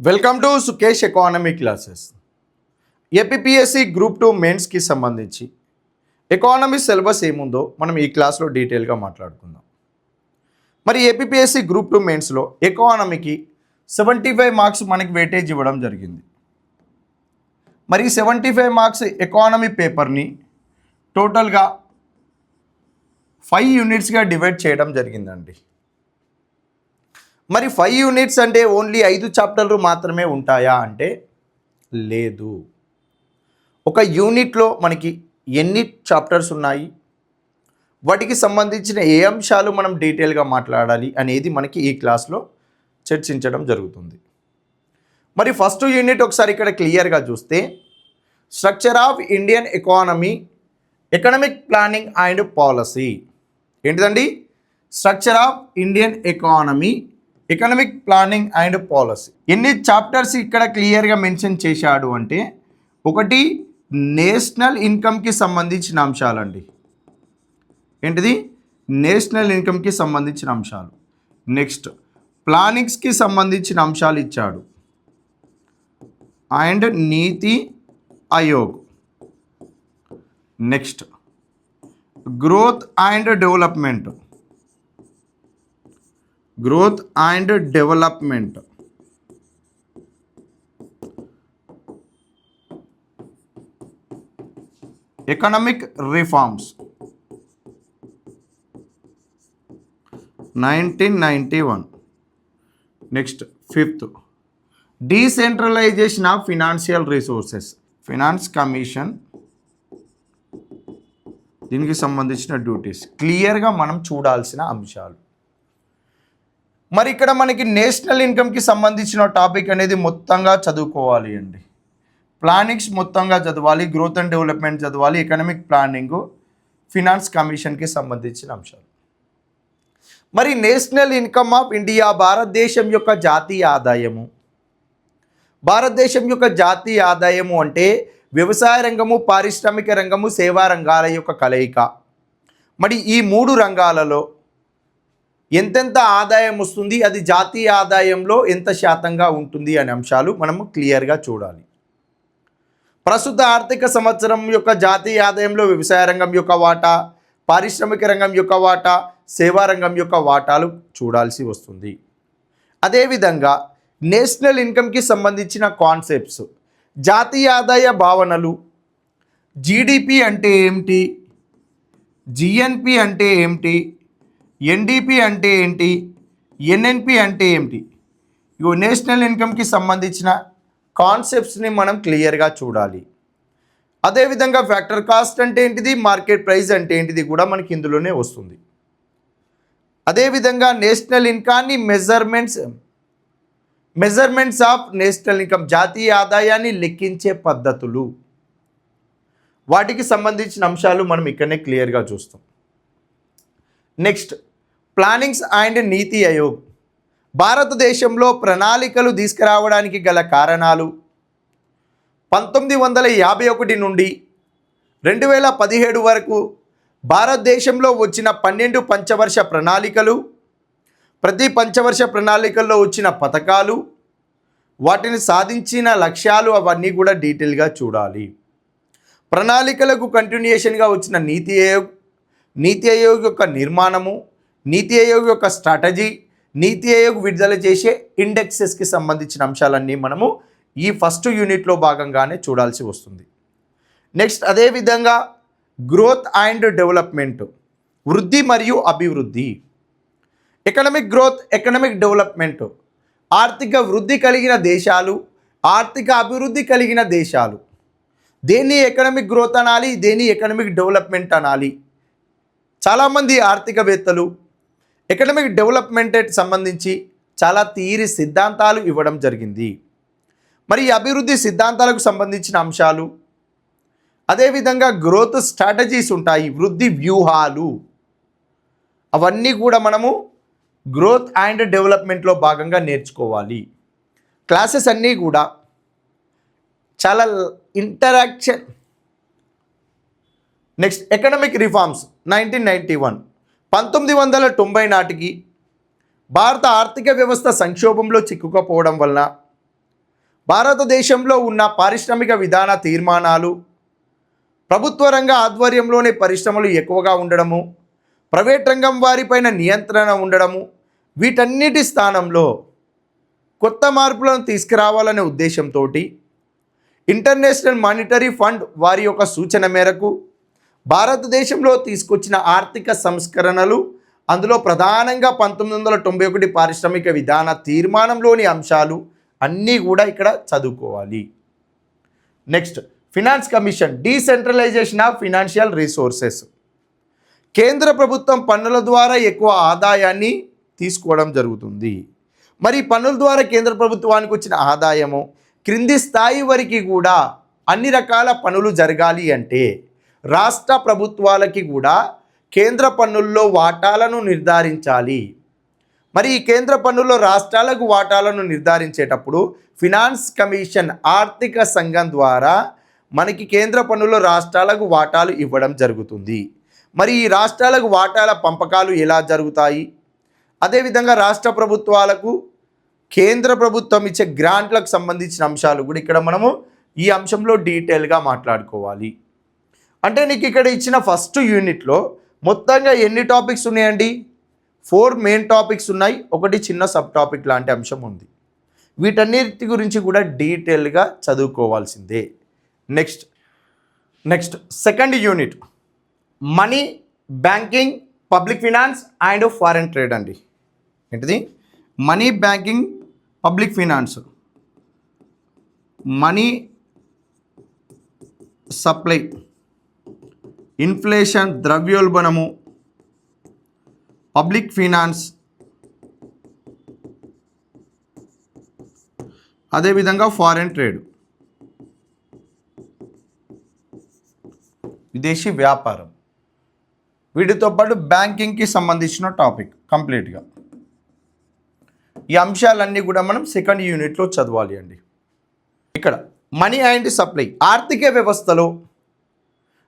Welcome to Sukesh economy classes. APSC group 2 మెయిన్స్కి సంబంధించి economy syllabus ఏముందో మనం ఈ క్లాస్లో డీటెయిల్గా మాట్లాడుకుందాం. మరి ఏపీఎస్సి గ్రూప్ 2 మెయిన్స్లో ఎకానమీకి 75 మార్క్స్ మనకి వెయిటేజ్ ఇవ్వడం జరిగింది. మరి 75 మార్క్స్ ఎకానమీ పేపర్ని టోటల్గా 5 యూనిట్స్గా డివైడ్ చేయడం జరిగిందండి. మరి 5 యూనిట్స్ అంటే ఓన్లీ 5 చాప్టర్లు మాత్రమే ఉంటాయా అంటే లేదు. ఒక యూనిట్లో మనకి ఎన్ని చాప్టర్స్ ఉన్నాయి, వాటికి సంబంధించిన ఏ అంశాలు మనం డీటెయిల్గా మాట్లాడాలి అనేది మనకి ఈ క్లాస్లో చర్చించడం జరుగుతుంది. మరి ఫస్ట్ యూనిట్ ఒకసారి ఇక్కడ క్లియర్గా చూస్తే structure of Indian economy, economic planning and policy. ఏంటిదండి? Structure of Indian economy, economic planning and policy. ఎన్ని చాప్టర్స్ ఇక్కడ క్లియర్గా మెన్షన్ చేశాడు అంటే, ఒకటి నేషనల్ ఇన్కమ్కి సంబంధించిన అంశాలండి. ఏంటిది? నేషనల్ ఇన్కమ్కి సంబంధించిన అంశాలు. నెక్స్ట్ ప్లానింగ్స్కి సంబంధించిన అంశాలు ఇచ్చాడు and NITI Aayog. Next growth and development, growth and development. Economic reforms 1991. Next fifth decentralisation of financial resources, finance commission, దీనికి సంబంధించిన డ్యూటీస్ క్లియర్గా మనం చూడాల్సిన అంశాలు. మరి ఇక్కడ మనకి నేషనల్ ఇన్కమ్కి సంబంధించిన టాపిక్ అనేది మొత్తంగా చదువుకోవాలి అండి. ప్లానింగ్స్ మొత్తంగా చదవాలి, గ్రోత్ అండ్ డెవలప్మెంట్ చదవాలి, ఎకనామిక్ ప్లానింగ్, ఫినాన్స్ కమిషన్కి సంబంధించిన అంశాలు. మరి నేషనల్ ఇన్కమ్ ఆఫ్ ఇండియా, భారతదేశం యొక్క జాతీయ ఆదాయము. భారతదేశం యొక్క జాతీయ ఆదాయము అంటే వ్యవసాయ రంగము, పారిశ్రామిక రంగము, సేవా రంగాల యొక్క కలయిక. మరి ఈ 3 రంగాలలో ఎంతెంత ఆదాయం వస్తుంది, అది జాతీయ ఆదాయంలో ఎంత శాతంగా ఉంటుంది అనే అంశాలు మనము క్లియర్గా చూడాలి. ప్రస్తుత ఆర్థిక సంవత్సరం యొక్క జాతీయ ఆదాయంలో వ్యవసాయ రంగం యొక్క వాటా, పారిశ్రామిక రంగం యొక్క వాటా, సేవా రంగం యొక్క వాటాలు చూడాల్సి వస్తుంది. అదేవిధంగా నేషనల్ ఇన్కమ్కి సంబంధించిన కాన్సెప్ట్స్, జాతీయ ఆదాయ భావనలు, జీడిపి అంటే ఏమిటి, జిఎన్పి అంటే ఏమిటి, ఎన్డిపి అంటే ఏంటి, ఎన్ఎన్పి అంటే ఏమిటి, ఇవి నేషనల్ ఇన్కమ్కి సంబంధించిన కాన్సెప్ట్స్ని మనం క్లియర్గా చూడాలి. అదేవిధంగా ఫ్యాక్టర్ కాస్ట్ అంటే ఏంటిది, మార్కెట్ ప్రైస్ అంటే ఏంటిది కూడా మనకి ఇందులోనే వస్తుంది. అదేవిధంగా నేషనల్ ఇన్కాన్ని మెజర్మెంట్స్ ఆఫ్ నేషనల్ ఇన్కమ్, జాతీయ ఆదాయాన్ని లెక్కించే పద్ధతులు, వాటికి సంబంధించిన అంశాలు మనం ఇక్కడనే క్లియర్గా చూస్తాం. నెక్స్ట్ ప్లానింగ్స్ అండ్ నీతి ఆయోగ్, భారతదేశంలో ప్రణాళికలు తీసుకురావడానికి గల కారణాలు. 1951 నుండి 2017 వరకు భారతదేశంలో వచ్చిన 12 పంచవర్ష ప్రణాళికలు, ప్రతి పంచవర్ష ప్రణాళికల్లో వచ్చిన పథకాలు, వాటిని సాధించిన లక్ష్యాలు, అవన్నీ కూడా డీటెయిల్గా చూడాలి. ప్రణాళికలకు కంటిన్యూషన్గా వచ్చిన నీతి ఆయోగ్, నీతి ఆయోగ్ యొక్క నిర్మాణము, నీతి ఆయోగ్ యొక్క స్ట్రాటజీ, నీతి ఆయోగ్ విడుదల చేసే ఇండెక్సెస్కి సంబంధించిన అంశాలన్నీ మనము ఈ ఫస్ట్ యూనిట్లో భాగంగానే చూడాల్సి వస్తుంది. నెక్స్ట్ అదేవిధంగా గ్రోత్ అండ్ డెవలప్మెంట్, వృద్ధి మరియు అభివృద్ధి. ఎకనామిక్ గ్రోత్, ఎకనామిక్ డెవలప్మెంట్, ఆర్థిక వృద్ధి కలిగిన దేశాలు, ఆర్థిక అభివృద్ధి కలిగిన దేశాలు. దేన్ని ఎకనామిక్ గ్రోత్ అనాలి, దేన్ని ఎకనామిక్ డెవలప్మెంట్ అనాలి. చాలామంది ఆర్థికవేత్తలు ఎకనామిక్ డెవలప్మెంట్ సంబంధించి చాలా థియరీ సిద్ధాంతాలు ఇవ్వడం జరిగింది. మరి అభివృద్ధి సిద్ధాంతాలకు సంబంధించిన అంశాలు, అదేవిధంగా గ్రోత్ స్ట్రాటజీస్ ఉంటాయి, వృద్ధి వ్యూహాలు, అవన్నీ కూడా మనము గ్రోత్ అండ్ డెవలప్మెంట్లో భాగంగా నేర్చుకోవాలి. క్లాసెస్ అన్నీ కూడా చాలా ఇంటరాక్షన్. నెక్స్ట్ ఎకనామిక్ రిఫార్మ్స్ 1991, 1990 నాటికి భారత ఆర్థిక వ్యవస్థ సంక్షోభంలో చిక్కుకుపోవడం వలన భారతదేశంలో ఉన్న పారిశ్రామిక విధాన తీర్మానాలు, ప్రభుత్వ రంగ ఆధ్వర్యంలోనే పరిశ్రమలు ఎక్కువగా ఉండడము, ప్రైవేట్ రంగం వారిపైన నియంత్రణ ఉండడము, వీటన్నిటి స్థానంలో కొత్త మార్పులను తీసుకురావాలనే ఉద్దేశంతో ఇంటర్నేషనల్ మానిటరీ ఫండ్ వారి యొక్క సూచన మేరకు భారతదేశంలో తీసుకొచ్చిన ఆర్థిక సంస్కరణలు, అందులో ప్రధానంగా 1991 పారిశ్రామిక విధాన తీర్మానంలోని అంశాలు అన్నీ కూడా ఇక్కడ చదువుకోవాలి. Next, finance commission, decentralisation of financial resources. కేంద్ర ప్రభుత్వం పన్నుల ద్వారా ఎక్కువ ఆదాయాన్ని తీసుకోవడం జరుగుతుంది. మరి పన్నుల ద్వారా కేంద్ర ప్రభుత్వానికి వచ్చిన ఆదాయము క్రింది స్థాయి వరకు కూడా అన్ని రకాల పనులు జరగాలి అంటే రాష్ట్ర ప్రభుత్వాలకి కూడా కేంద్ర పన్నుల్లో వాటాలను నిర్ధారించాలి. మరి ఈ కేంద్ర పన్నుల్లో రాష్ట్రాలకు వాటాలను నిర్ధారించేటప్పుడు ఫినాన్స్ కమిషన్ ఆర్థిక సంఘం ద్వారా మనకి కేంద్ర పన్నుల్లో రాష్ట్రాలకు వాటాలు ఇవ్వడం జరుగుతుంది. మరి ఈ రాష్ట్రాలకు వాటాల పంపకాలు ఎలా జరుగుతాయి, అదేవిధంగా రాష్ట్ర ప్రభుత్వాలకు కేంద్ర ప్రభుత్వం ఇచ్చే గ్రాంట్లకు సంబంధించిన అంశాలు కూడా ఇక్కడ మనము ఈ అంశంలో డీటెయిల్గా మాట్లాడుకోవాలి. అంటే నీకు ఇక్కడ ఇచ్చిన ఫస్ట్ యూనిట్లో మొత్తంగా ఎన్ని టాపిక్స్ ఉన్నాయండి? 4 మెయిన్ టాపిక్స్ ఉన్నాయి, ఒకటి చిన్న సబ్ టాపిక్ లాంటి అంశం ఉంది. వీటన్నిటి గురించి కూడా డీటెయిల్గా చదువుకోవాల్సిందే. Next second unit money, banking, public finance and foreign trade అండి. ఏంటిది? Money, banking, public finance, money supply, inflation, ద్రవ్యోల్బణము, పబ్లిక్ ఫినాన్స్, అదేవిధంగా ఫారెన్ ట్రేడ్, విదేశీ వ్యాపారం. వీటితో పాటు బ్యాంకింగ్కి సంబంధించిన టాపిక్ కంప్లీట్గా. ఈ అంశాలన్నీ కూడా మనం సెకండ్ యూనిట్లో చదవాలి అండి. ఇక్కడ మనీ అండ్ సప్లై, ఆర్థిక వ్యవస్థలో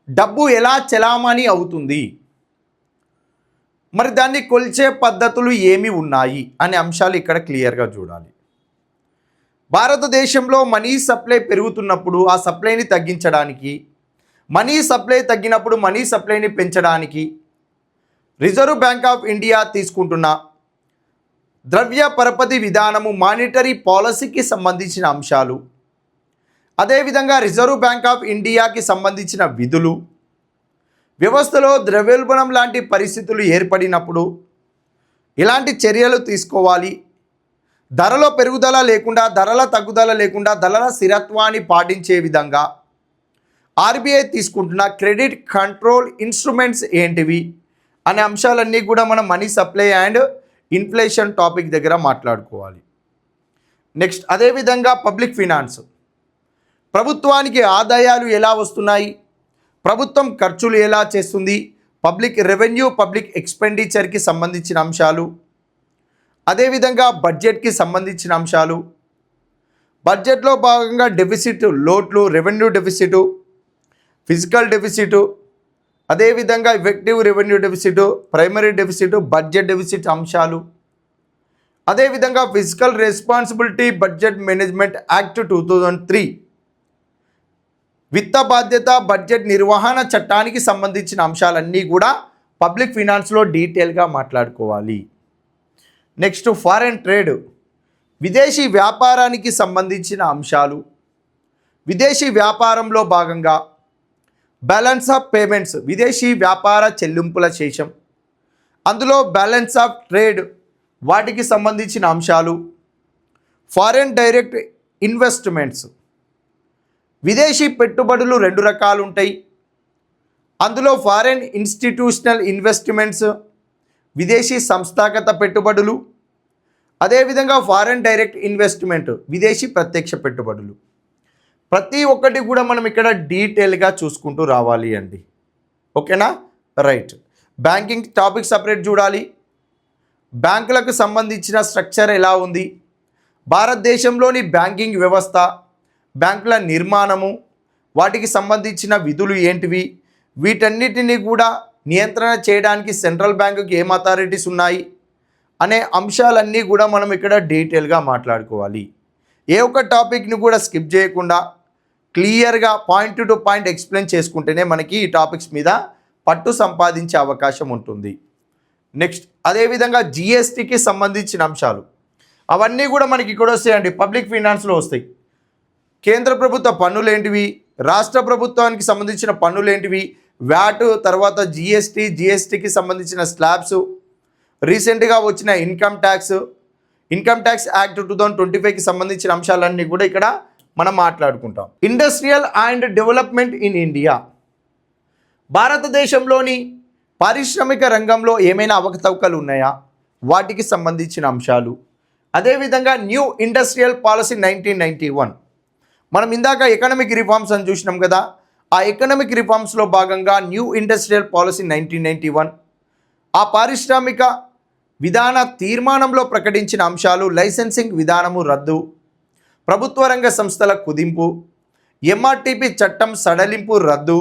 డబ్బు ఎలా చలామణి అవుతుంది, మరి దాన్ని కొలిచే పద్ధతులు ఏమి ఉన్నాయి అనే అంశాలు ఇక్కడ క్లియర్గా చూడాలి. భారతదేశంలో మనీ సప్లై పెరుగుతున్నప్పుడు ఆ సప్లైని తగ్గించడానికి, మనీ సప్లై తగ్గినప్పుడు మనీ సప్లైని పెంచడానికి రిజర్వ్ బ్యాంక్ ఆఫ్ ఇండియా తీసుకుంటున్న ద్రవ్య పరపతి విధానము, మానిటరీ పాలసీకి సంబంధించిన అంశాలు, అదేవిధంగా రిజర్వ్ బ్యాంక్ ఆఫ్ ఇండియాకి సంబంధించిన విధులు, వ్యవస్థలో ద్రవ్యోల్బణం లాంటి పరిస్థితులు ఏర్పడినప్పుడు ఎలాంటి చర్యలు తీసుకోవాలి, ధరలో పెరుగుదల లేకుండా, ధరల తగ్గుదల లేకుండా, ధరల స్థిరత్వాన్ని పాటించే విధంగా ఆర్బీఐ తీసుకుంటున్న క్రెడిట్ కంట్రోల్ ఇన్స్ట్రుమెంట్స్ ఏంటివి అనే అంశాలన్నీ కూడా మనం money supply and inflation topic దగ్గర మాట్లాడుకోవాలి. నెక్స్ట్, అదేవిధంగా పబ్లిక్ ఫినాన్స్, ప్రభుత్వానికి ఆదాయాలు ఎలా వస్తున్నాయి, ప్రభుత్వం ఖర్చులు ఎలా చేస్తుంది, పబ్లిక్ రెవెన్యూ, పబ్లిక్ ఎక్స్పెండిచర్కి సంబంధించిన అంశాలు, అదేవిధంగా బడ్జెట్కి సంబంధించిన అంశాలు, బడ్జెట్లో భాగంగా డెఫిసిట్, లోట్లు, రెవెన్యూ డెఫిసిట్, ఫిజికల్ డెఫిసిట్, అదేవిధంగా effective revenue deficit, primary deficit, budget deficit అంశాలు, అదేవిధంగా fiscal responsibility budget management act 2003, విత్త బాధ్యత బడ్జెట్ నిర్వహణ చట్టానికి సంబంధించిన అంశాలన్నీ కూడా పబ్లిక్ ఫినాన్స్లో డీటెయిల్గా మాట్లాడుకోవాలి. నెక్స్ట్, ఫారెన్ ట్రేడ్, విదేశీ వ్యాపారానికి సంబంధించిన అంశాలు, విదేశీ వ్యాపారంలో భాగంగా బ్యాలెన్స్ ఆఫ్ పేమెంట్స్, విదేశీ వ్యాపార చెల్లింపుల శేషం, అందులో బ్యాలెన్స్ ఆఫ్ ట్రేడ్ వాటికి సంబంధించిన అంశాలు, ఫారెన్ డైరెక్ట్ ఇన్వెస్ట్మెంట్స్, విదేశీ పెట్టుబడులు 2 రకాలు ఉంటాయి. అందులో ఫారెన్ ఇన్స్టిట్యూషనల్ ఇన్వెస్ట్మెంట్స్, విదేశీ సంస్థాగత పెట్టుబడులు, అదేవిధంగా ఫారెన్ డైరెక్ట్ ఇన్వెస్ట్మెంట్, విదేశీ ప్రత్యక్ష పెట్టుబడులు. ప్రతి ఒక్కటి కూడా మనం ఇక్కడ డీటెయిల్గా చూసుకుంటూ రావాలి అండి. ఓకేనా? రైట్. బ్యాంకింగ్ టాపిక్ సపరేట్ చూడాలి. బ్యాంకులకు సంబంధించిన స్ట్రక్చర్ ఎలా ఉంది, భారతదేశంలోని బ్యాంకింగ్ వ్యవస్థ, బ్యాంకుల నిర్మాణము, వాటికి సంబంధించిన విధులు ఏంటివి, వీటన్నిటిని కూడా నియంత్రణ చేయడానికి సెంట్రల్ బ్యాంకుకి ఏం అథారిటీస్ ఉన్నాయి అనే అంశాలన్నీ కూడా మనం ఇక్కడ డీటెయిల్గా మాట్లాడుకోవాలి. ఏ ఒక్క టాపిక్ని కూడా స్కిప్ చేయకుండా క్లియర్గా పాయింట్ టు పాయింట్ ఎక్స్ప్లెయిన్ చేసుకుంటేనే మనకి ఈ టాపిక్స్ మీద పట్టు సంపాదించే అవకాశం ఉంటుంది. నెక్స్ట్ అదేవిధంగా జిఎస్టీకి సంబంధించిన అంశాలు అవన్నీ కూడా మనకి ఇక్కడ వస్తాయండి. పబ్లిక్ ఫైనాన్స్లో వస్తాయి. కేంద్ర ప్రభుత్వ పన్నులు ఏంటివి, రాష్ట్ర ప్రభుత్వానికి సంబంధించిన పన్నులు ఏంటివి, వ్యాట్, తర్వాత జిఎస్టీకి సంబంధించిన స్లాబ్స్, రీసెంట్గా వచ్చిన ఇన్కమ్ ట్యాక్స్ యాక్ట్ 2025కి సంబంధించిన అంశాలన్నీ కూడా ఇక్కడ మనం మాట్లాడుకుంటాం. Industrial and development in India, భారతదేశంలోని పారిశ్రామిక రంగంలో ఏమైనా అవకతవకలు ఉన్నాయా, వాటికి సంబంధించిన అంశాలు. అదేవిధంగా న్యూ ఇండస్ట్రియల్ పాలసీ 1991, మనం ఇందాక ఎకనామిక్ రిఫార్మ్స్ అని చూసినాం కదా, ఆ ఎకనామిక్ రిఫార్మ్స్లో భాగంగా న్యూ ఇండస్ట్రియల్ పాలసీ 1991, ఆ పారిశ్రామిక విధాన తీర్మానంలో ప్రకటించిన అంశాలు. లైసెన్సింగ్ విధానము రద్దు, ప్రభుత్వ రంగ సంస్థల కుదింపు, ఎంఆర్టీపీ చట్టం సడలింపు రద్దు,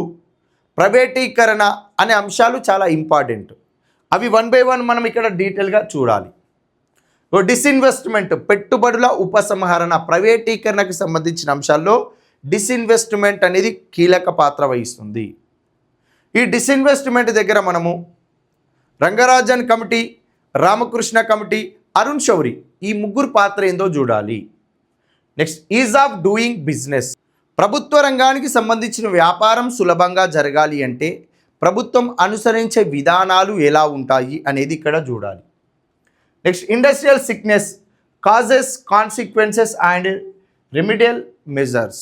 ప్రైవేటీకరణ అనే అంశాలు చాలా ఇంపార్టెంట్. అవి వన్ బై వన్ మనం ఇక్కడ డీటెయిల్గా చూడాలి. డిస్ఇన్వెస్ట్మెంట్, పెట్టుబడుల ఉపసంహరణ, ప్రైవేటీకరణకు సంబంధించిన అంశాల్లో డిస్ఇన్వెస్ట్మెంట్ అనేది కీలక పాత్ర వహిస్తుంది. ఈ డిస్ఇన్వెస్ట్మెంట్ దగ్గర మనము రంగరాజన్ కమిటీ, రామకృష్ణ కమిటీ, అరుణ్ శౌరి ఈ ముగ్గురు పాత్ర ఏందో చూడాలి. Next is of doing business, ప్రభుత్వ రంగానికి సంబంధించిన వ్యాపారం సులభంగా జరగాలి అంటే ప్రభుత్వం అనుసరించే విధానాలు ఎలా ఉంటాయి అనేది ఇక్కడ చూడాలి. Next industrial sickness, causes, consequences and remedial measures,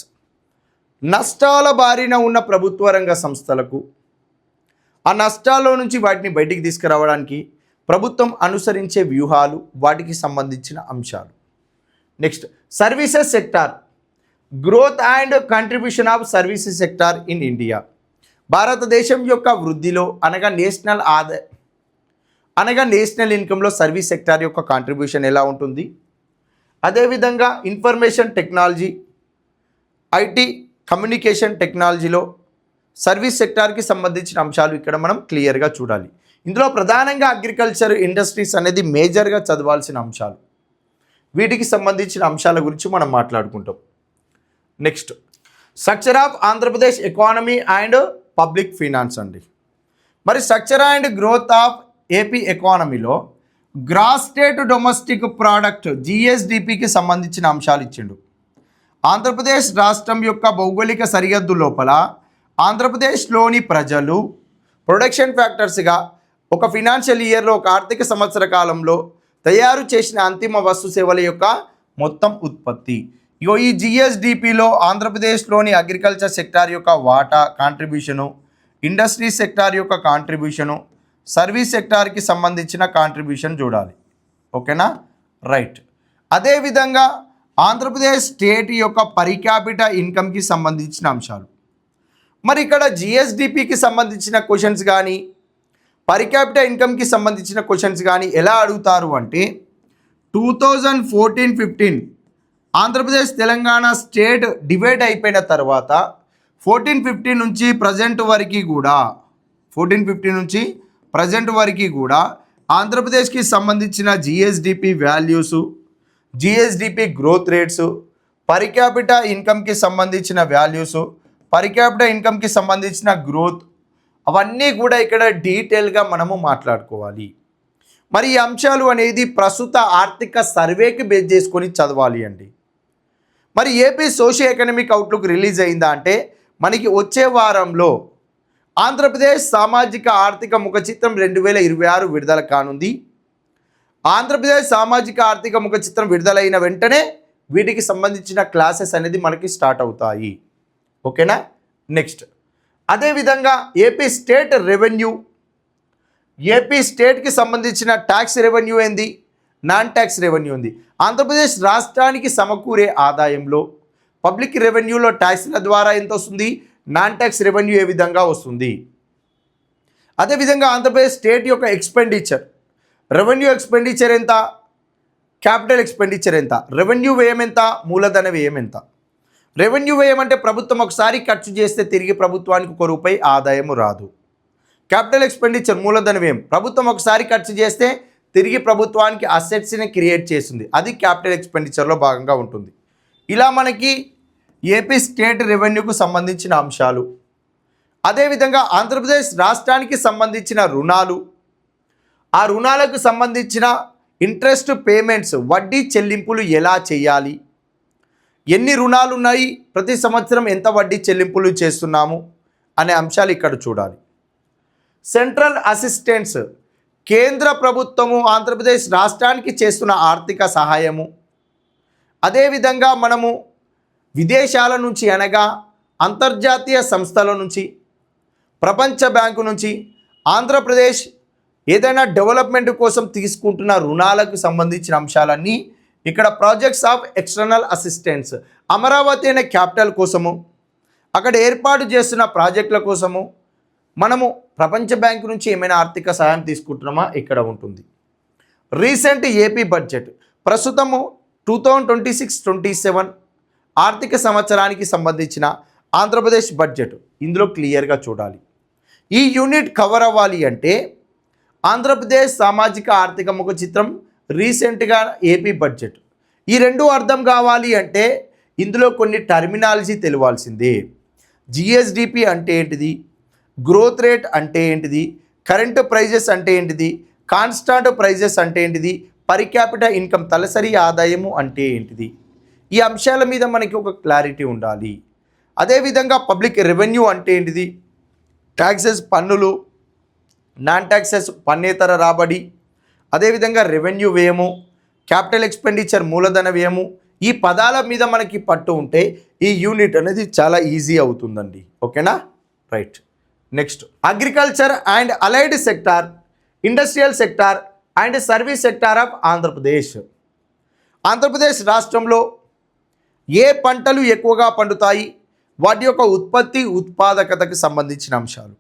నష్టాల బారిన ఉన్న ప్రభుత్వ రంగ సంస్థలకు ఆ నష్టాల్లో నుంచి వాటిని బయటికి తీసుకురావడానికి ప్రభుత్వం అనుసరించే వ్యూహాలు, వాటికి సంబంధించిన అంశాలు. Next services sector, growth and contribution of services sector in India, భారతదేశం యొక్క వృద్ధిలో అనగా నేషనల్ ఇన్కంలో సర్వీస్ సెక్టార్ యొక్క కాంట్రిబ్యూషన్ ఎలా ఉంటుంది. అదేవిధంగా ఇన్ఫర్మేషన్ టెక్నాలజీ, ఐటీ, కమ్యూనికేషన్ టెక్నాలజీలో సర్వీస్ సెక్టార్కి సంబంధించిన అంశాలు ఇక్కడ మనం క్లియర్గా చూడాలి. ఇందులో ప్రధానంగా అగ్రికల్చర్, ఇండస్ట్రీస్ అనేది మేజర్గా చదవాల్సిన అంశాలు. వీటికి సంబంధించిన అంశాల గురించి మనం మాట్లాడుకుంటాం. Next structure of Andhra Pradesh economy and public finance అండి. మరి structure and growth of AP ఎకానమీలో గ్రాస్ స్టేట్ డొమెస్టిక్ ప్రోడక్ట్ జిఎస్డిపికి సంబంధించిన అంశాలు ఇచ్చిండు. ఆంధ్రప్రదేశ్ రాష్ట్రం యొక్క భౌగోళిక సరిహద్దు లోపల ఆంధ్రప్రదేశ్లోని ప్రజలు ప్రొడక్షన్ ఫ్యాక్టర్స్గా ఒక ఫినాన్షియల్ ఇయర్లో, ఒక ఆర్థిక సంవత్సర కాలంలో తయారు చేసిన అంతిమ వస్తు సేవల యొక్క మొత్తం ఉత్పత్తి. ఇగో ఈ జిఎస్డిపిలో ఆంధ్రప్రదేశ్లోని అగ్రికల్చర్ సెక్టార్ యొక్క వాటా కాంట్రిబ్యూషను, ఇండస్ట్రీ సెక్టార్ యొక్క కాంట్రిబ్యూషను, సర్వీస్ సెక్టార్కి సంబంధించిన కాంట్రిబ్యూషన్ చూడాలి. ఓకేనా, రైట్. అదేవిధంగా ఆంధ్రప్రదేశ్ స్టేట్ యొక్క పర్ క్యాపిటా ఇన్కమ్కి సంబంధించిన అంశాలు. మరి ఇక్కడ జిఎస్డిపికి సంబంధించిన క్వశ్చన్స్ కానీ, పర్ క్యాపిటా ఇన్కమ్కి సంబంధించిన క్వశ్చన్స్ కానీ ఎలా అడుగుతారు అంటే 2014-15 ఆంధ్రప్రదేశ్ తెలంగాణ స్టేట్ డివైడ్ అయిపోయిన తర్వాత 14-15 నుంచి ప్రజెంట్ వరకు కూడా ఆంధ్రప్రదేశ్కి సంబంధించిన GSDP values, GSDP growth rates, per capita ఇన్కమ్కి సంబంధించిన వాల్యూసు, పర్ క్యాపిటా ఇన్కమ్కి సంబంధించిన గ్రోత్, అవన్నీ కూడా ఇక్కడ డీటెయిల్గా మనము మాట్లాడుకోవాలి. మరి ఈ అంశాలు అనేది ప్రస్తుత ఆర్థిక సర్వేకి బేస్ చేసుకొని చదవాలి అండి. మరి AP socio economic outlook release అయిందా అంటే మనకి వచ్చే వారంలో ఆంధ్రప్రదేశ్ సామాజిక ఆర్థిక ముఖచిత్రం 2026 విడుదల కానుంది. ఆంధ్రప్రదేశ్ సామాజిక ఆర్థిక ముఖచిత్రం విడుదలైన వెంటనే వీటికి సంబంధించిన క్లాసెస్ అనేది మనకి స్టార్ట్ అవుతాయి. ఓకేనా, నెక్స్ట్ అదేవిధంగా ఏపీ స్టేట్కి సంబంధించిన ట్యాక్స్ రెవెన్యూ ఏంది, నాన్ ట్యాక్స్ రెవెన్యూ ఉంది. ఆంధ్రప్రదేశ్ రాష్ట్రానికి సమకూరే ఆదాయంలో పబ్లిక్ రెవెన్యూలో ట్యాక్స్ల ద్వారా ఎంత వస్తుంది, నాన్ ట్యాక్స్ రెవెన్యూ ఏ విధంగా వస్తుంది. అదేవిధంగా ఆంధ్రప్రదేశ్ స్టేట్ యొక్క రెవెన్యూ ఎక్స్పెండిచర్ ఎంత, క్యాపిటల్ ఎక్స్పెండిచర్ ఎంత, రెవెన్యూ వ్యయం ఎంత, మూలధన వ్యయం ఎంత. రెవెన్యూ వ్యయం అంటే ప్రభుత్వం ఒకసారి ఖర్చు చేస్తే తిరిగి ప్రభుత్వానికి ₹1 ఆదాయము రాదు. క్యాపిటల్ ఎక్స్పెండిచర్ మూలధన వ్యయం, ప్రభుత్వం ఒకసారి ఖర్చు చేస్తే తిరిగి ప్రభుత్వానికి అసెట్స్ని క్రియేట్ చేస్తుంది, అది క్యాపిటల్ ఎక్స్పెండిచర్లో భాగంగా ఉంటుంది. ఇలా మనకి ఏపీ స్టేట్ రెవెన్యూకు సంబంధించిన అంశాలు, అదేవిధంగా ఆంధ్రప్రదేశ్ రాష్ట్రానికి సంబంధించిన రుణాలు, ఆ రుణాలకు సంబంధించిన ఇంట్రెస్ట్ పేమెంట్స్, వడ్డీ చెల్లింపులు ఎలా చేయాలి, ఎన్ని రుణాలు ఉన్నాయి, ప్రతి సంవత్సరం ఎంత వడ్డీ చెల్లింపులు చేస్తున్నాము అనే అంశాలు ఇక్కడ చూడాలి. సెంట్రల్ అసిస్టెన్స్, కేంద్ర ప్రభుత్వము ఆంధ్రప్రదేశ్ రాష్ట్రానికి చేస్తున్న ఆర్థిక సహాయము, అదేవిధంగా మనము విదేశాల నుంచి అనగా అంతర్జాతీయ సంస్థల నుంచి, ప్రపంచ బ్యాంకు నుంచి ఆంధ్రప్రదేశ్ ఏదైనా డెవలప్మెంట్ కోసం తీసుకుంటున్న రుణాలకు సంబంధించిన అంశాలన్నీ ఇక్కడ projects of external assistance, Amaravati అనే క్యాపిటల్ కోసము, అక్కడ ఏర్పాటు చేస్తున్న ప్రాజెక్టుల కోసము మనము ప్రపంచ బ్యాంకు నుంచి ఏమైనా ఆర్థిక సహాయం తీసుకుంటున్నామా ఇక్కడ ఉంటుంది. రీసెంట్ ఏపీ బడ్జెట్, ప్రస్తుతము 2026-27 ఆర్థిక సంవత్సరానికి సంబంధించిన ఆంధ్రప్రదేశ్ బడ్జెట్ ఇందులో క్లియర్గా చూడాలి. ఈ యూనిట్ కవర్ అవ్వాలి అంటే ఆంధ్రప్రదేశ్ సామాజిక ఆర్థిక ముఖ చిత్రం, రీసెంట్గా ఏపీ బడ్జెట్, ఈ రెండు అర్థం కావాలి అంటే ఇందులో కొన్ని టర్మినాలజీ తెలియాల్సిందే. జిఎస్డిపి అంటే ఏంటిది, గ్రోత్ రేట్ అంటే ఏంటిది, కరెంట్ ప్రైజెస్ అంటే ఏంటిది, కాన్స్టాంట్ ప్రైజెస్ అంటే ఏంటిది, పర్ క్యాపిటల్ ఇన్కమ్ తలసరి ఆదాయము అంటే ఏంటిది, ఈ అంశాల మీద మనకి ఒక క్లారిటీ ఉండాలి. అదేవిధంగా పబ్లిక్ రెవెన్యూ అంటే ఏంటిది, ట్యాక్సెస్ పన్నులు, నాన్ ట్యాక్సెస్ పన్నేతర రాబడి, అదేవిధంగా రెవెన్యూ వ్యయము, క్యాపిటల్ ఎక్స్పెండిచర్ మూలధన వ్యయము, ఈ పదాల మీద మనకి పట్టు ఉంటే ఈ యూనిట్ అనేది చాలా ఈజీ అవుతుందండి. ఓకేనా, right. Next agriculture and allied sector, industrial sector and service sector of Andhra Pradesh. Andhra Pradesh రాష్ట్రంలో ఏ పంటలు ఎక్కువగా పండుతాయి, వాటి యొక్క ఉత్పత్తి ఉత్పాదకతకు సంబంధించిన అంశాలు,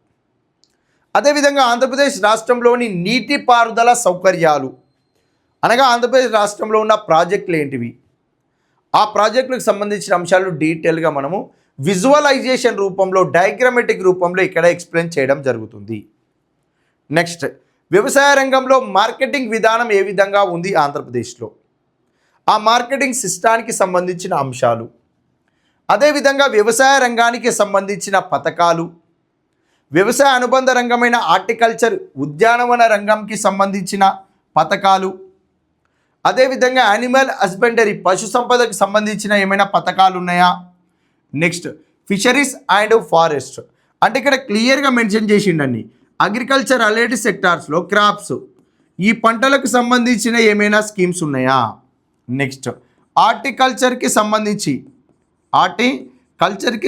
అదేవిధంగా ఆంధ్రప్రదేశ్ రాష్ట్రంలోని నీటిపారుదల సౌకర్యాలు అనగా ఆంధ్రప్రదేశ్ రాష్ట్రంలో ఉన్న ప్రాజెక్టులు ఏంటివి, ఆ ప్రాజెక్టులకు సంబంధించిన అంశాలు డీటెయిల్గా మనము విజువలైజేషన్ రూపంలో, డయాగ్రమెటిక్ రూపంలో ఇక్కడ ఎక్స్ప్లెయిన్ చేయడం జరుగుతుంది. నెక్స్ట్ వ్యవసాయ రంగంలో మార్కెటింగ్ విధానం ఏ విధంగా ఉంది ఆంధ్రప్రదేశ్లో, ఆ మార్కెటింగ్ సిస్టానికి సంబంధించిన అంశాలు, అదేవిధంగా వ్యవసాయ రంగానికి సంబంధించిన పథకాలు, వ్యవసాయ అనుబంధ రంగమైన హార్టికల్చర్ ఉద్యానవన రంగంకి సంబంధించిన పథకాలు, అదేవిధంగా యానిమల్ హస్బెండరీ పశు సంపదకు సంబంధించిన ఏమైనా పథకాలు ఉన్నాయా. నెక్స్ట్ ఫిషరీస్ అండ్ ఫారెస్ట్, అంటే ఇక్కడ క్లియర్గా మెన్షన్ చేసిండండి అగ్రికల్చర్ అలైడ్ సెక్టార్స్లో క్రాప్స్, ఈ పంటలకు సంబంధించిన ఏమైనా స్కీమ్స్ ఉన్నాయా. నెక్స్ట్ హార్టికల్చర్కి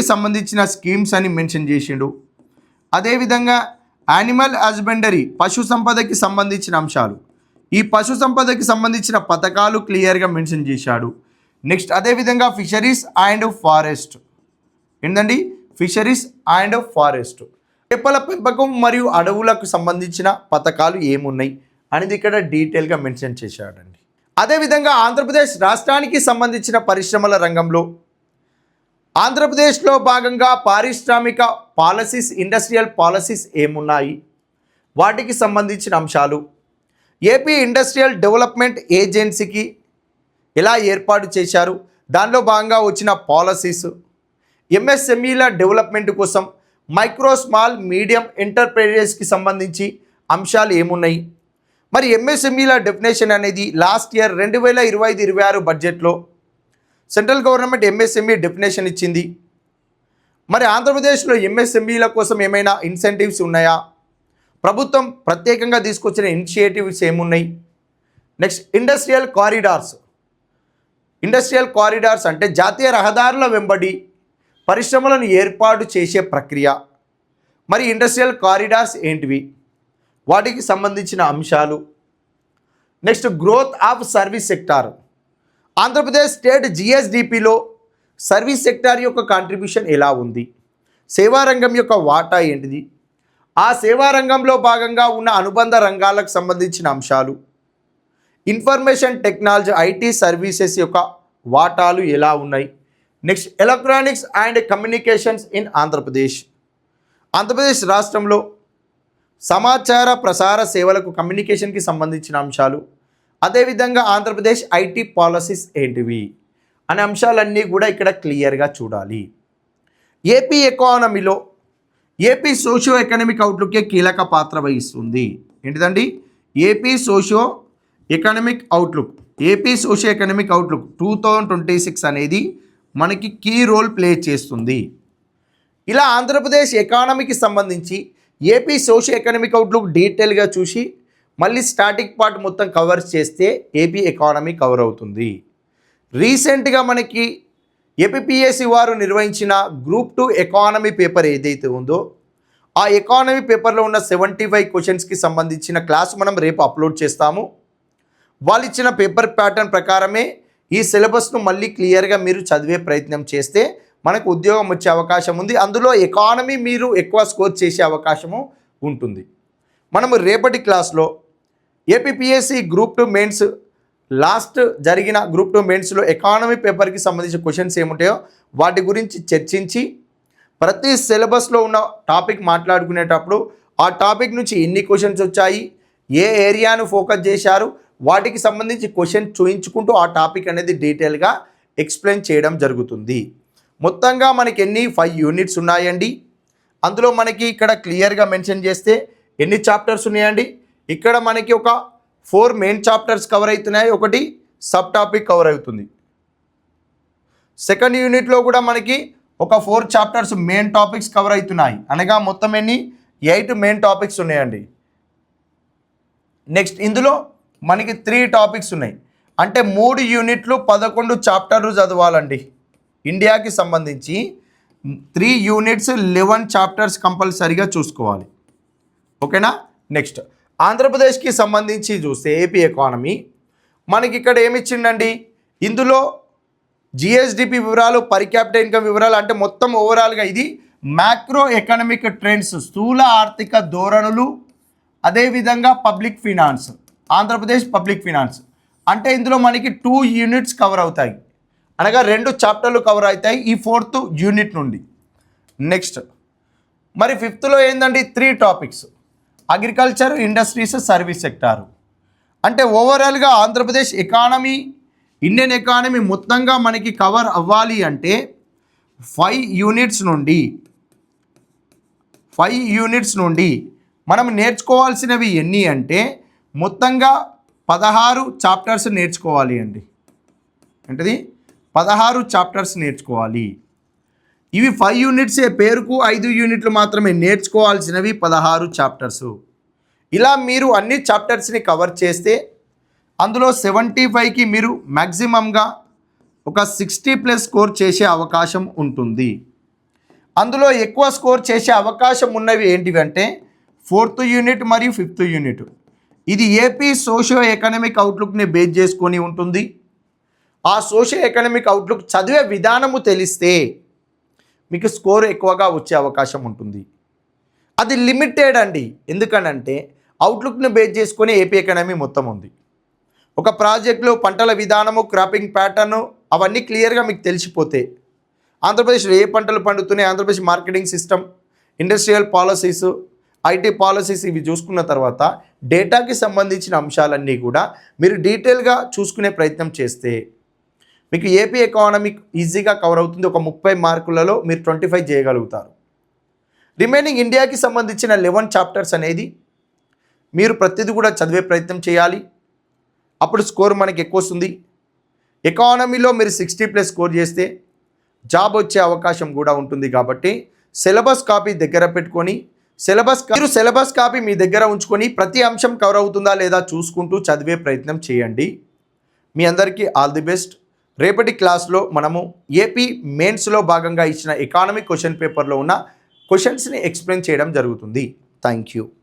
సంబంధించిన స్కీమ్స్ అని మెన్షన్ చేసిండు. అదేవిధంగా యానిమల్ హస్బెండరీ పశు సంపదకి సంబంధించిన అంశాలు, ఈ పశు సంపదకి సంబంధించిన పథకాలు క్లియర్గా మెన్షన్ చేశాడు. నెక్స్ట్ అదేవిధంగా ఫిషరీస్ అండ్ ఫారెస్ట్ ఏంటండి, ఫిషరీస్ అండ్ ఫారెస్ట్, చేపల పెంపకం మరియు అడవులకు సంబంధించిన పథకాలు ఏమున్నాయి అనేది ఇక్కడ డీటెయిల్గా మెన్షన్ చేశాడండి. అదేవిధంగా ఆంధ్రప్రదేశ్ రాష్ట్రానికి సంబంధించిన పరిశ్రమల రంగంలో ఆంధ్రప్రదేశ్లో భాగంగా పారిశ్రామిక పాలసీస్, ఇండస్ట్రియల్ పాలసీస్ ఏమున్నాయి, వాటికి సంబంధించిన అంశాలు, ఏపీ ఇండస్ట్రియల్ డెవలప్మెంట్ ఏజెన్సీకి ఎలా ఏర్పాటు చేశారు, దానిలో భాగంగా వచ్చిన పాలసీస్, ఎంఎస్ఎంఈల డెవలప్మెంట్ కోసం మైక్రో స్మాల్ మీడియం ఎంటర్ప్రైజెస్కి సంబంధించి అంశాలు ఏమున్నాయి. మరి ఎంఎస్ఎంఈల డెఫినేషన్ అనేది లాస్ట్ ఇయర్ 2025-26 బడ్జెట్లో సెంట్రల్ గవర్నమెంట్ ఎంఎస్ఎంఈ డెఫినేషన్ ఇచ్చింది. మరి ఆంధ్రప్రదేశ్లో ఎంఎస్ఎంఈల కోసం ఏమైనా ఇన్సెంటివ్స్ ఉన్నాయా, ప్రభుత్వం ప్రత్యేకంగా తీసుకొచ్చిన ఇనిషియేటివ్స్ ఏమున్నాయి. నెక్స్ట్ ఇండస్ట్రియల్ కారిడార్స్ అంటే జాతీయ రహదారుల వెంబడి పరిశ్రమలను ఏర్పాటు చేసే ప్రక్రియ. మరి ఇండస్ట్రియల్ కారిడార్స్ ఏంటివి, వాటికి సంబంధించిన అంశాలు. Next growth of service sector, Andhra Pradesh state జిఎస్డిపిలో సర్వీస్ సెక్టార్ యొక్క కాంట్రిబ్యూషన్ ఎలా ఉంది, సేవా రంగం యొక్క వాటా ఏంటిది, ఆ సేవా రంగంలో భాగంగా ఉన్న అనుబంధ రంగాలకు సంబంధించిన అంశాలు, ఇన్ఫర్మేషన్ టెక్నాలజీ ఐటీ సర్వీసెస్ యొక్క వాటాలు ఎలా ఉన్నాయి. Next electronics and communications in Andhra Pradesh రాష్ట్రంలో సమాచార ప్రసార సేవలకు కమ్యూనికేషన్కి సంబంధించిన అంశాలు, అదేవిధంగా ఆంధ్రప్రదేశ్ ఐటీ పాలసీస్ ఏంటివి, అనే అంశాలన్నీ కూడా ఇక్కడ క్లియర్గా చూడాలి. ఏపీ ఎకానమీలో ఏపీ సోషియో ఎకనామిక్ అవుట్లుకే కీలక పాత్ర వహిస్తుంది. ఏంటిదండి? AP socio economic outlook, AP socio economic outlook 2026 అనేది మనకి కీ రోల్ ప్లే చేస్తుంది. ఇలా ఆంధ్రప్రదేశ్ ఎకానమీకి సంబంధించి ఏపీ సోషియో ఎకనామిక్ అవుట్లుక్ డీటెయిల్గా చూసి మళ్ళీ స్టాటిక్ పార్ట్ మొత్తం కవర్ చేస్తే ఏపీ ఎకానమీ కవర్ అవుతుంది. రీసెంట్గా మనకి ఏపీపీఎస్సీ వారు నిర్వహించిన గ్రూప్ 2 ఎకానమీ పేపర్ ఏదైతే ఉందో ఆ ఎకానమీ పేపర్లో ఉన్న 75 క్వశ్చన్స్కి సంబంధించిన క్లాస్ మనం రేపు అప్లోడ్ చేస్తాము. వాళ్ళు ఇచ్చిన పేపర్ ప్యాటర్న్ ప్రకారమే ఈ సిలబస్ను మళ్ళీ క్లియర్గా మీరు చదివే ప్రయత్నం చేస్తే మనకు ఉద్యోగం వచ్చే అవకాశం ఉంది. అందులో ఎకానమీ మీరు ఎక్కువ స్కోర్ చేసే అవకాశము ఉంటుంది. మనము రేపటి క్లాస్లో ఏపీపీఎస్సీ గ్రూప్ 2 మెయిన్స్ లాస్ట్ జరిగిన గ్రూప్ 2 మెయిన్స్లో ఎకానమీ పేపర్కి సంబంధించిన క్వశ్చన్స్ ఏముంటాయో వాటి గురించి చర్చించి ప్రతి సిలబస్లో ఉన్న టాపిక్ మాట్లాడుకునేటప్పుడు ఆ టాపిక్ నుంచి ఎన్ని క్వశ్చన్స్ వచ్చాయి, ఏ ఏరియాను ఫోకస్ చేశారు, వాటికి సంబంధించి క్వశ్చన్ చూయించుకుంటూ ఆ టాపిక్ అనేది డీటెయిల్గా ఎక్స్ప్లెయిన్ చేయడం జరుగుతుంది. మొత్తంగా మనకి 5 యూనిట్స్ ఉన్నాయండి. అందులో మనకి ఇక్కడ క్లియర్గా మెన్షన్ చేస్తే ఎన్ని చాప్టర్స్ ఉన్నాయండి. ఇక్కడ మనకి ఒక 4 మెయిన్ చాప్టర్స్ కవర్ అవుతున్నాయి, ఒకటి సబ్ టాపిక్ కవర్ అవుతుంది. సెకండ్ యూనిట్లో కూడా మనకి ఒక 4 చాప్టర్స్ మెయిన్ టాపిక్స్ కవర్ అవుతున్నాయి, అనగా మొత్తం 8 మెయిన్ టాపిక్స్ ఉన్నాయండి. నెక్స్ట్ ఇందులో మనకి 3 టాపిక్స్ ఉన్నాయి, అంటే 3 యూనిట్లు 11 చాప్టర్లు చదవాలండి. ఇండియాకి సంబంధించి 3 యూనిట్స్ 11 చాప్టర్స్ కంపల్సరీగా చూసుకోవాలి. ఓకేనా. నెక్స్ట్ ఆంధ్రప్రదేశ్కి సంబంధించి చూస్తే ఏపీ ఎకానమీ మనకి ఇక్కడ ఏమి ఇచ్చిండండి. ఇందులో జిఎస్డిపి వివరాలు, పర్ క్యాపిటల్ ఇన్కమ్ వివరాలు, అంటే మొత్తం ఓవరాల్గా ఇది మ్యాక్రో ఎకనామిక్ ట్రెండ్స్, స్థూల ఆర్థిక ధోరణులు, అదేవిధంగా public finance, Andhra Pradesh public finance. అంటే ఇందులో మనకి 2 యూనిట్స్ కవర్ అవుతాయి, అనగా 2 చాప్టర్లు కవర్ అవుతాయి ఈ 4th యూనిట్ నుండి. నెక్స్ట్ మరి 5thలో ఏంటండి 3 topics, agriculture, industries, service sector. అంటే ఓవరాల్గా ఆంధ్రప్రదేశ్ ఎకానమీ, ఇండియన్ ఎకానమీ మొత్తంగా మనకి కవర్ అవ్వాలి అంటే 5 యూనిట్స్ నుండి మనం నేర్చుకోవాల్సినవి ఎన్ని అంటే మొత్తంగా 16 చాప్టర్స్ నేర్చుకోవాలి అండి. ఏంటిది 16 చాప్టర్స్ నేర్చుకోవాలి. ఇవి 5 యూనిట్సే, పేరుకు 5 యూనిట్లు మాత్రమే, నేర్చుకోవాల్సినవి 16 చాప్టర్సు. ఇలా మీరు అన్ని చాప్టర్స్ని కవర్ చేస్తే అందులో 75కి మీరు మ్యాక్సిమంగా ఒక 60+ స్కోర్ చేసే అవకాశం ఉంటుంది. అందులో ఎక్కువ స్కోర్ చేసే అవకాశం ఉన్నవి ఏంటివి అంటే 4th యూనిట్ మరియు 5th యూనిట్. ఇది ఏపీ సోషియో ఎకనామిక్ అవుట్లుక్ని బేస్ చేసుకొని ఉంటుంది. ఆ సోషియో ఎకనామిక్ అవుట్లుక్ చదివే విధానము తెలిస్తే మీకు స్కోర్ ఎక్కువగా వచ్చే అవకాశం ఉంటుంది. అది లిమిటెడ్ అండి, ఎందుకనంటే అవుట్లుక్ని బేస్ చేసుకొని ఏపీ ఎకనామీ మొత్తం ఉంది. ఒక ప్రాజెక్టులో పంటల విధానము, క్రాపింగ్ ప్యాటర్ను అవన్నీ క్లియర్గా మీకు తెలిసిపోతే ఆంధ్రప్రదేశ్లో ఏ పంటలు పండుతున్నాయి, Andhra Pradesh marketing system, industrial policies, IT policies, ఇవి చూసుకున్న తర్వాత డేటాకి సంబంధించిన అంశాలన్నీ కూడా మీరు డీటెయిల్గా చూసుకునే ప్రయత్నం చేస్తే మీకు ఏపీ ఎకానమిక్ ఈజీగా కవర్ అవుతుంది. ఒక 30 మార్కులలో మీరు 25 చేయగలుగుతారు. రిమైనింగ్ ఇండియాకి సంబంధించిన 11 చాప్టర్స్ అనేది మీరు ప్రతిదీ కూడా చదివే ప్రయత్నం చేయాలి. అప్పుడు స్కోర్ మనకి ఎక్కువ వస్తుంది. ఎకానమీలో మీరు 60+ స్కోర్ చేస్తే జాబ్ వచ్చే అవకాశం కూడా ఉంటుంది. కాబట్టి సిలబస్ కాపీ దగ్గర పెట్టుకొని సిలబస్ కాపీ మీ దగ్గర ఉంచుకొని ప్రతి అంశం కవర్ అవుతుందా లేదా చూసుకుంటూ చదివే ప్రయత్నం చేయండి. మీ అందరికీ ఆల్ ది బెస్ట్. రేపటి క్లాస్లో మనము ఏపీ మెయిన్స్లో భాగంగా ఇచ్చిన ఎకానమిక్ క్వశ్చన్ పేపర్లో ఉన్న క్వశ్చన్స్ని ఎక్స్ప్లెయిన్ చేయడం జరుగుతుంది. Thank you.